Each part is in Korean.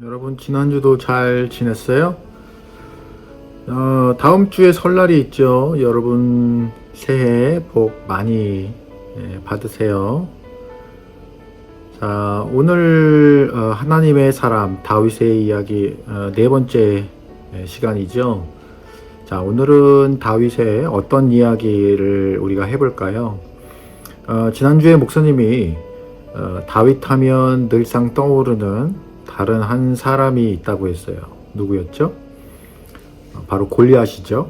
여러분 지난주도 잘 지냈어요? 다음 주에 설날이 있죠. 여러분 새해 복 많이 받으세요. 자, 오늘 하나님의 사람 다윗의 이야기 네 번째 시간이죠. 자, 오늘은 다윗의 어떤 이야기를 우리가 해볼까요? 지난주에 목사님이 다윗 하면 늘상 떠오르는 다른 한 사람이 있다고 했어요. 누구였죠? 바로 골리앗이죠.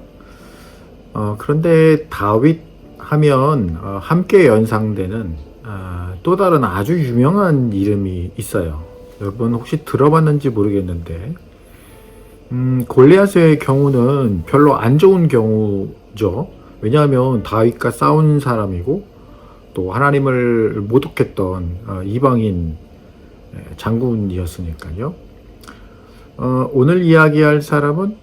그런데 다윗 하면 함께 연상되는 또 다른 아주 유명한 이름이 있어요. 여러분 혹시 들어봤는지 모르겠는데 골리앗의 경우는 별로 안 좋은 경우죠. 왜냐하면 다윗과 싸운 사람이고 또 하나님을 모독했던 이방인 장군이었으니까요. 오늘 이야기할 사람은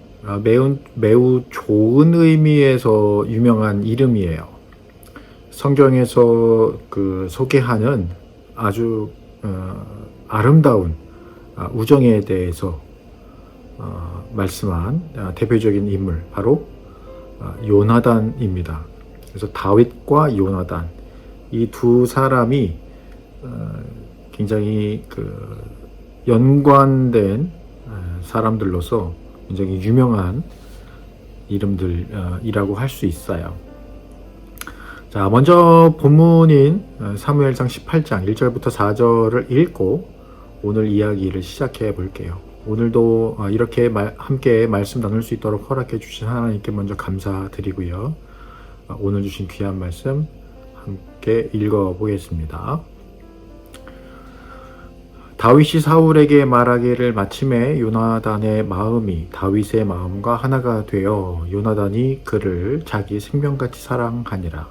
매우 좋은 의미에서 유명한 이름이에요. 성경에서 소개하는 아주 아름다운 우정에 대해서 말씀한 대표적인 인물 바로 요나단입니다. 그래서 다윗과 요나단 이 두 사람이 굉장히 연관된 사람들로서 굉장히 유명한 이름들이라고 할 수 있어요. 자, 먼저 본문인 사무엘상 18장 1절부터 4절을 읽고 오늘 이야기를 시작해 볼게요. 오늘도 이렇게 함께 말씀 나눌 수 있도록 허락해 주신 하나님께 먼저 감사드리고요. 오늘 주신 귀한 말씀 함께 읽어 보겠습니다. 다윗이 사울에게 말하기를 마침에 요나단의 마음이 다윗의 마음과 하나가 되어 요나단이 그를 자기 생명같이 사랑하니라.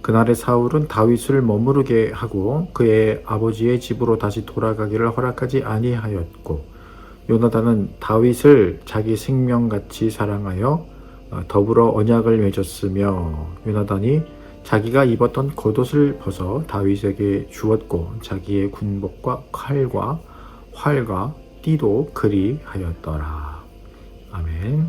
그날에 사울은 다윗을 머무르게 하고 그의 아버지의 집으로 다시 돌아가기를 허락하지 아니하였고 요나단은 다윗을 자기 생명같이 사랑하여 더불어 언약을 맺었으며 요나단이 자기가 입었던 겉옷을 벗어 다윗에게 주었고 자기의 군복과 칼과 활과 띠도 그리하였더라. 아멘.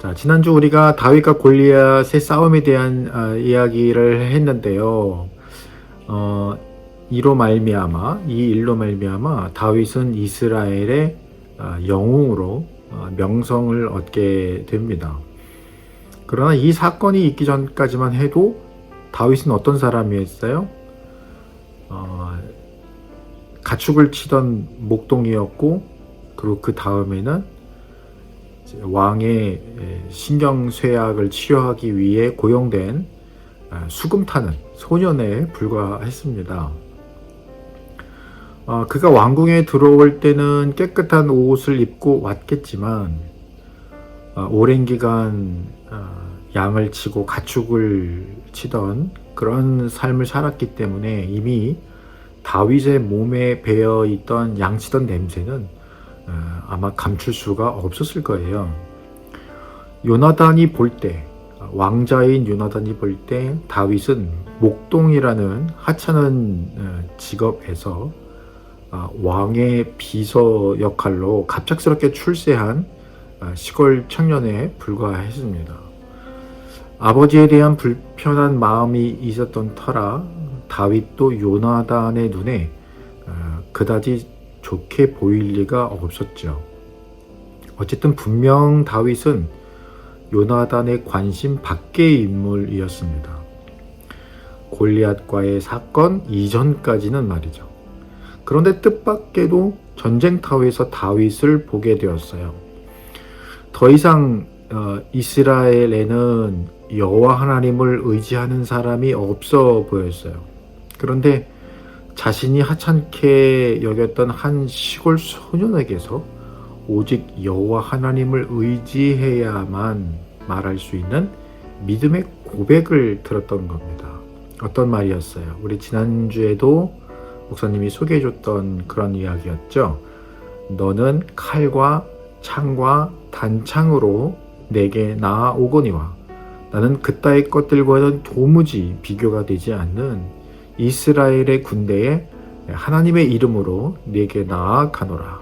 자, 지난주 우리가 다윗과 골리앗의 싸움에 대한 이야기를 했는데요. 이 일로 말미암아 다윗은 이스라엘의 영웅으로 명성을 얻게 됩니다. 그러나 이 사건이 있기 전까지만 해도 다윗은 어떤 사람이었어요? 가축을 치던 목동이었고, 그리고 그 다음에는 왕의 신경쇠약을 치료하기 위해 고용된 수금 타는 소년에 불과했습니다. 그가 왕궁에 들어올 때는 깨끗한 옷을 입고 왔겠지만 오랜 기간 양을 치고 가축을 치던 그런 삶을 살았기 때문에 이미 다윗의 몸에 배어있던 양치던 냄새는 아마 감출 수가 없었을 거예요. 요나단이 볼 때, 왕자인 요나단이 볼 때 다윗은 목동이라는 하찮은 직업에서 왕의 비서 역할로 갑작스럽게 출세한 시골 청년에 불과했습니다. 아버지에 대한 불편한 마음이 있었던 터라 다윗도 요나단의 눈에 그다지 좋게 보일 리가 없었죠. 어쨌든 분명 다윗은 요나단의 관심 밖의 인물이었습니다. 골리앗과의 사건 이전까지는 말이죠. 그런데 뜻밖에도 전쟁터에서 다윗을 보게 되었어요. 더 이상 이스라엘에는 여호와 하나님을 의지하는 사람이 없어 보였어요. 그런데 자신이 하찮게 여겼던 한 시골 소년에게서 오직 여호와 하나님을 의지해야만 말할 수 있는 믿음의 고백을 들었던 겁니다. 어떤 말이었어요? 우리 지난주에도 목사님이 소개해줬던 그런 이야기였죠. 너는 칼과 창과 단창으로 내게 나아오거니와 나는 그따위 것들과는 도무지 비교가 되지 않는 이스라엘의 군대에 하나님의 이름으로 네게 나아가노라.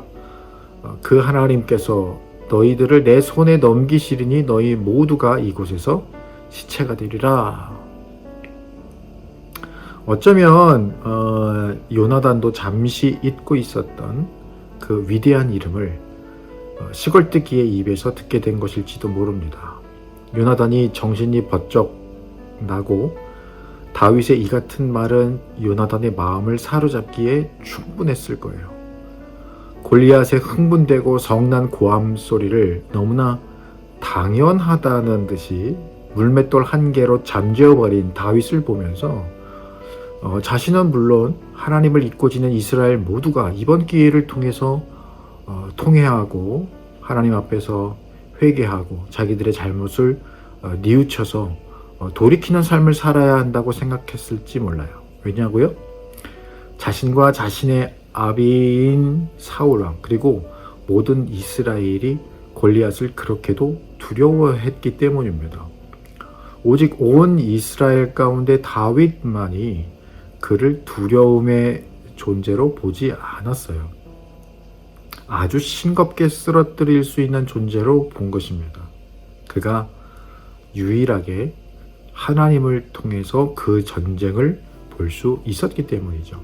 그 하나님께서 너희들을 내 손에 넘기시리니 너희 모두가 이곳에서 시체가 되리라. 어쩌면 요나단도 잠시 잊고 있었던 그 위대한 이름을 시골뜨기의 입에서 듣게 된 것일지도 모릅니다. 요나단이 정신이 번쩍 나고 다윗의 이 같은 말은 요나단의 마음을 사로잡기에 충분했을 거예요. 골리앗의 흥분되고 성난 고함 소리를 너무나 당연하다는 듯이 물맷돌 한 개로 잠재워버린 다윗을 보면서 자신은 물론 하나님을 잊고 지낸 이스라엘 모두가 이번 기회를 통해서 통회하고 하나님 앞에서 회개하고 자기들의 잘못을 뉘우쳐서 돌이키는 삶을 살아야 한다고 생각했을지 몰라요. 왜냐고요? 자신과 자신의 아비인 사울왕 그리고 모든 이스라엘이 골리앗을 그렇게도 두려워했기 때문입니다. 오직 온 이스라엘 가운데 다윗만이 그를 두려움의 존재로 보지 않았어요. 아주 싱겁게 쓰러뜨릴 수 있는 존재로 본 것입니다. 그가 유일하게 하나님을 통해서 그 전쟁을 볼 수 있었기 때문이죠.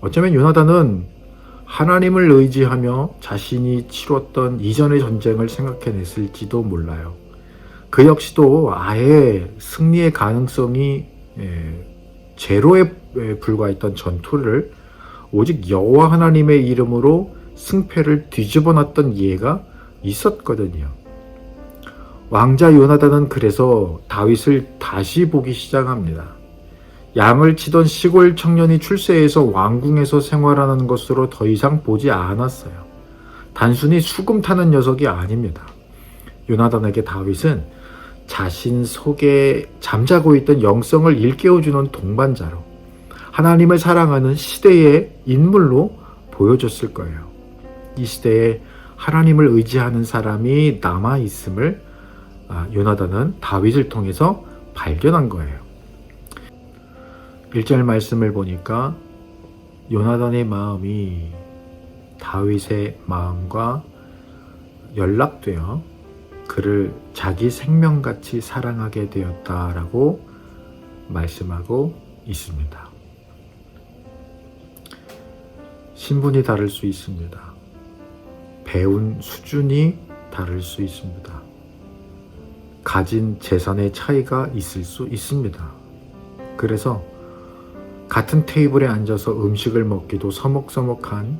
어쩌면 요나단은 하나님을 의지하며 자신이 치렀던 이전의 전쟁을 생각해냈을지도 몰라요. 그 역시도 아예 승리의 가능성이 제로에 불과했던 전투를 오직 여호와 하나님의 이름으로 승패를 뒤집어놨던 예가 있었거든요. 왕자 요나단은 그래서 다윗을 다시 보기 시작합니다. 양을 치던 시골 청년이 출세해서 왕궁에서 생활하는 것으로 더 이상 보지 않았어요. 단순히 수금 타는 녀석이 아닙니다. 요나단에게 다윗은 자신 속에 잠자고 있던 영성을 일깨워주는 동반자로 하나님을 사랑하는 시대의 인물로 보여줬을 거예요. 이 시대에 하나님을 의지하는 사람이 남아있음을 요나단은 다윗을 통해서 발견한 거예요. 1절 말씀을 보니까 요나단의 마음이 다윗의 마음과 연락되어 그를 자기 생명같이 사랑하게 되었다라고 말씀하고 있습니다. 신분이 다를 수 있습니다. 배운 수준이 다를 수 있습니다. 가진 재산의 차이가 있을 수 있습니다. 그래서 같은 테이블에 앉아서 음식을 먹기도 서먹서먹한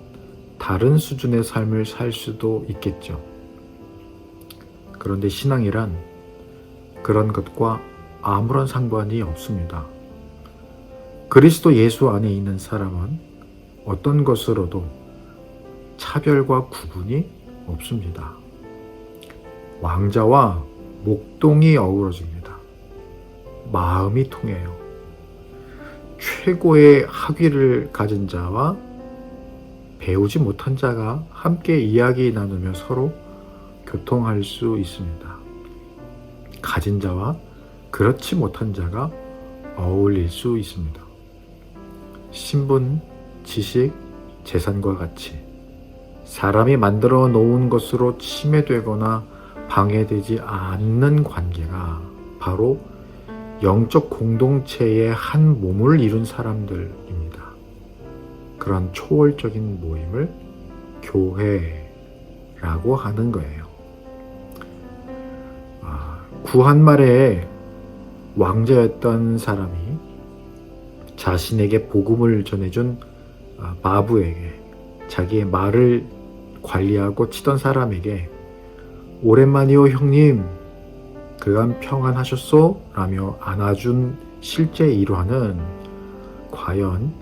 다른 수준의 삶을 살 수도 있겠죠. 그런데 신앙이란 그런 것과 아무런 상관이 없습니다. 그리스도 예수 안에 있는 사람은 어떤 것으로도 차별과 구분이 없습니다. 왕자와 목동이 어우러집니다. 마음이 통해요. 최고의 학위를 가진 자와 배우지 못한 자가 함께 이야기 나누며 서로 교통할 수 있습니다. 가진 자와 그렇지 못한 자가 어울릴 수 있습니다. 신분, 지식, 재산과 같이 사람이 만들어 놓은 것으로 침해되거나 방해되지 않는 관계가 바로 영적 공동체의 한 몸을 이룬 사람들입니다. 그런 초월적인 모임을 교회라고 하는 거예요. 구한말에 왕자였던 사람이 자신에게 복음을 전해준 마부에게 자기의 말을 관리하고 치던 사람에게 오랜만이요 형님 그간 평안하셨소? 라며 안아준 실제 일화는 과연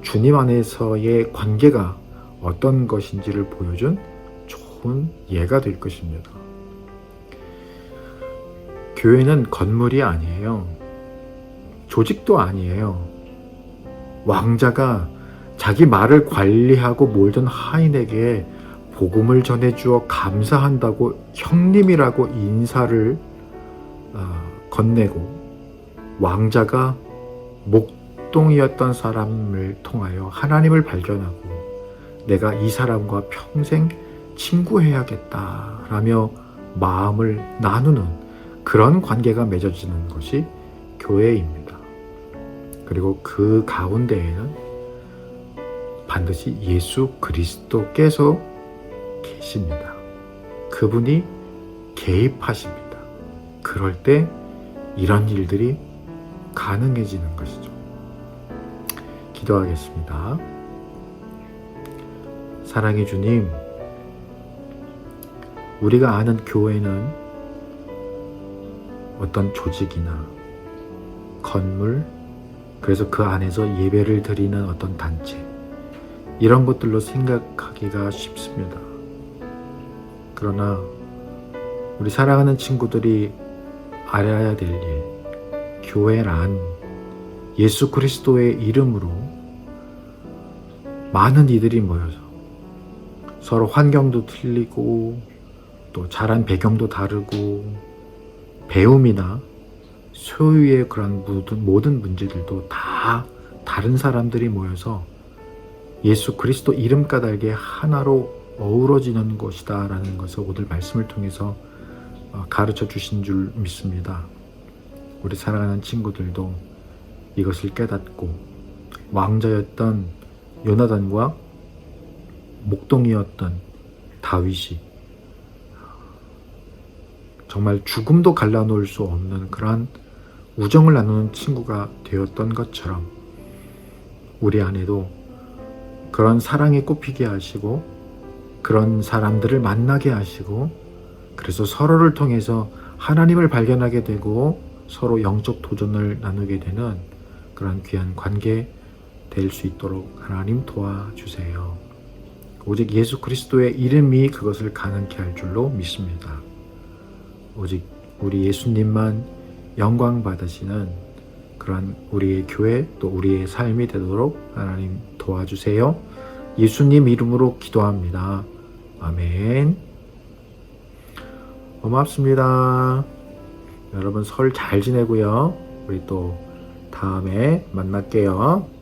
주님 안에서의 관계가 어떤 것인지를 보여준 좋은 예가 될 것입니다. 교회는 건물이 아니에요. 조직도 아니에요. 왕자가 자기 말을 관리하고 몰던 하인에게 복음을 전해주어 감사한다고 형님이라고 인사를 건네고 왕자가 목동이었던 사람을 통하여 하나님을 발견하고 내가 이 사람과 평생 친구해야겠다라며 마음을 나누는 그런 관계가 맺어지는 것이 교회입니다. 그리고 그 가운데에는 반드시 예수 그리스도께서 계십니다. 그분이 개입하십니다. 그럴 때 이런 일들이 가능해지는 것이죠. 기도하겠습니다. 사랑의 주님, 우리가 아는 교회는 어떤 조직이나 건물, 그래서 그 안에서 예배를 드리는 어떤 단체, 이런 것들로 생각하기가 쉽습니다. 그러나 우리 사랑하는 친구들이 알아야 될 일, 교회란 예수 그리스도의 이름으로 많은 이들이 모여서 서로 환경도 틀리고 또 자란 배경도 다르고 배움이나 소유의 그런 모든 문제들도 다 다른 사람들이 모여서 예수 그리스도 이름 까닭에 하나로 어우러지는 것이다 라는 것을 오늘 말씀을 통해서 가르쳐 주신 줄 믿습니다. 우리 사랑하는 친구들도 이것을 깨닫고 왕자였던 요나단과 목동이었던 다윗이 정말 죽음도 갈라놓을 수 없는 그러한 우정을 나누는 친구가 되었던 것처럼 우리 안에도 그런 사랑이 꽃피게 하시고 그런 사람들을 만나게 하시고 그래서 서로를 통해서 하나님을 발견하게 되고 서로 영적 도전을 나누게 되는 그런 귀한 관계 될 수 있도록 하나님 도와주세요. 오직 예수 그리스도의 이름이 그것을 가능케 할 줄로 믿습니다. 오직 우리 예수님만 영광 받으시는 그런 우리의 교회 또 우리의 삶이 되도록 하나님 도와주세요. 예수님 이름으로 기도합니다. 아멘. 고맙습니다. 여러분 설 잘 지내고요. 우리 또 다음에 만날게요.